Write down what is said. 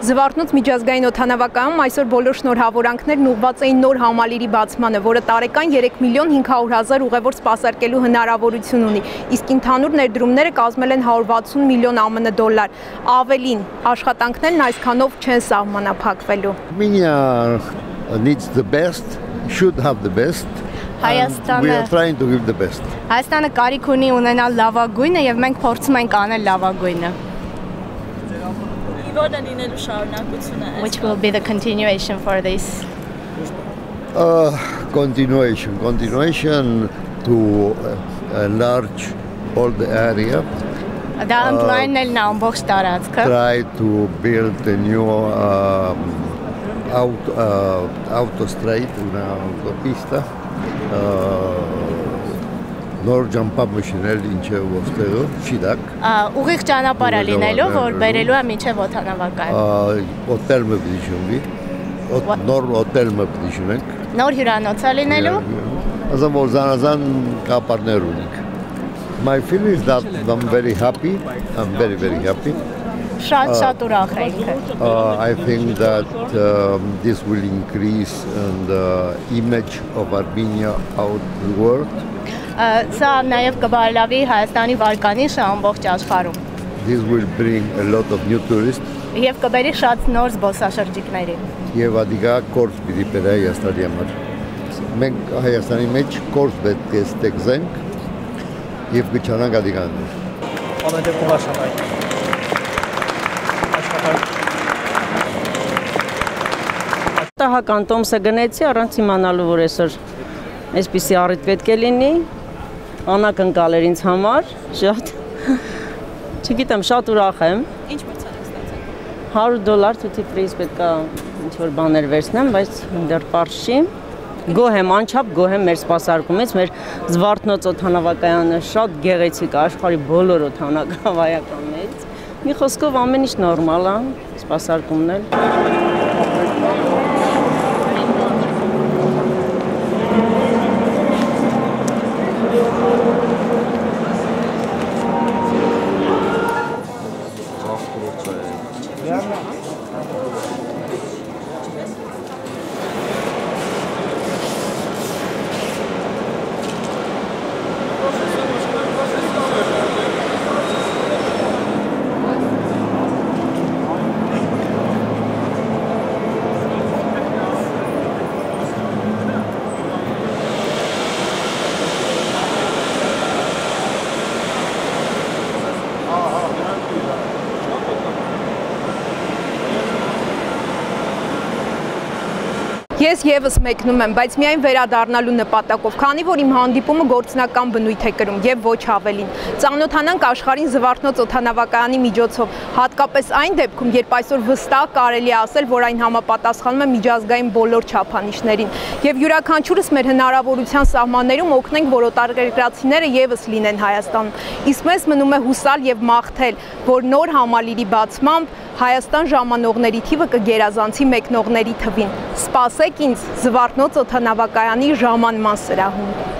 Զվարթնոց միջազգային օդանավակայանում այսօր բոլոր շնորհավորանքներն ուղղված էին նոր համալիրի բացմանը, որը տարեկան 3 միլիոն 500 000 ուղևոր սպասարկելու հնարավորություն ունի, իսկ ընդհանուր ներդրումները կազմել են 160 միլիոն ԱՄՆ դոլար։ Ավելին, աշխատանքներն այսքանով չեն սահմանափակվելու։ Armenia needs the best, should have the best. We are trying to give the best. Հայաստանը կարիք ունի ունենալ լավագույնը եւ մենք փորձում ենք անել լավագույնը։ Which will be the continuation for this? Continuation to enlarge all the area. Try to build a new autostrade, una autopista. Նոր ճամփամշիներ ինչև ոստեղը շիդակ ուղիղ ճանապարհ է լինելու որ բերելու է միջև օդանավակայան օտելը դիժունի նոր օտելը դիժունենք նոր հյուրանոց է լինելու ասեմ որ զանազան կապարներ ունենք My feeling is that I'm very happy. I'm very happy. Շատ ուրախ ենք I think that this will increase the image of Armenia out the world. Սա նաև կբարելավի Հայաստանի վարկանիշը ամբողջ աշխարհում։ This will bring a lot of new tourists. Եվ կբերի շատ նոր զբոսաշրջիկների։ Եվ ադիգա կորս պիտի բերե Հայաստանի համար։ Մենք Հայաստանի մեջ կորս պետք է ստեղծենք եւ գճանանք ադիգան։ Ամենտեղ աշխատանք։ Տահական տոմսը գնեցի առանց իմանալու որ այսօր այսպիսի առիթ պետք է լինի անակնկալ էր ինձ համար շատ չգիտեմ շատ ուրախ եմ Ինչ փորձել եք ստացել $100 duty free պետք է ինչ որ բաներ վերցնեմ բայց դեռ պարզ չի գոհ եմ անչափ գոհ եմ մեր սպասարկումից մեր Զվարթնոց օդանավակայանը շատ գեղեցիկ է աշխարհի բոլոր օդանավակայաններից մի խոսքով ամեն ինչ նորմալ է սպասարկումն էլ Ես եւս մեկնում եմ, բայց միայն վերադառնալու նպատակով, քանի որ իմ հանդիպումը գործնական բնույթ է կրում եւ ոչ ավելին։ Ծանոթանանք աշխարհին Զվարթնոց օդանավակայանի միջոցով, հատկապես այն դեպքում, երբ այսօր վստահ կարելի է ասել, որ այն համապատասխանում է միջազգային բոլոր չափանիշներին։ Եվ յուրաքանչյուրս մեր հնարավորության սահմաններում օգնենք, որ օտարերկրացիները եւս լինեն Հայաստանում։ Իսկ մեզ մնում է հուսալ եւ մաղթել, որ նոր համալիրի բացմամբ Հայաստան ժամանողների թիվը կգերազանցի մեկնողների թվին։ Սպասեք ինձ Զվարթնոց օդանավակայանի ժամանման սրահում։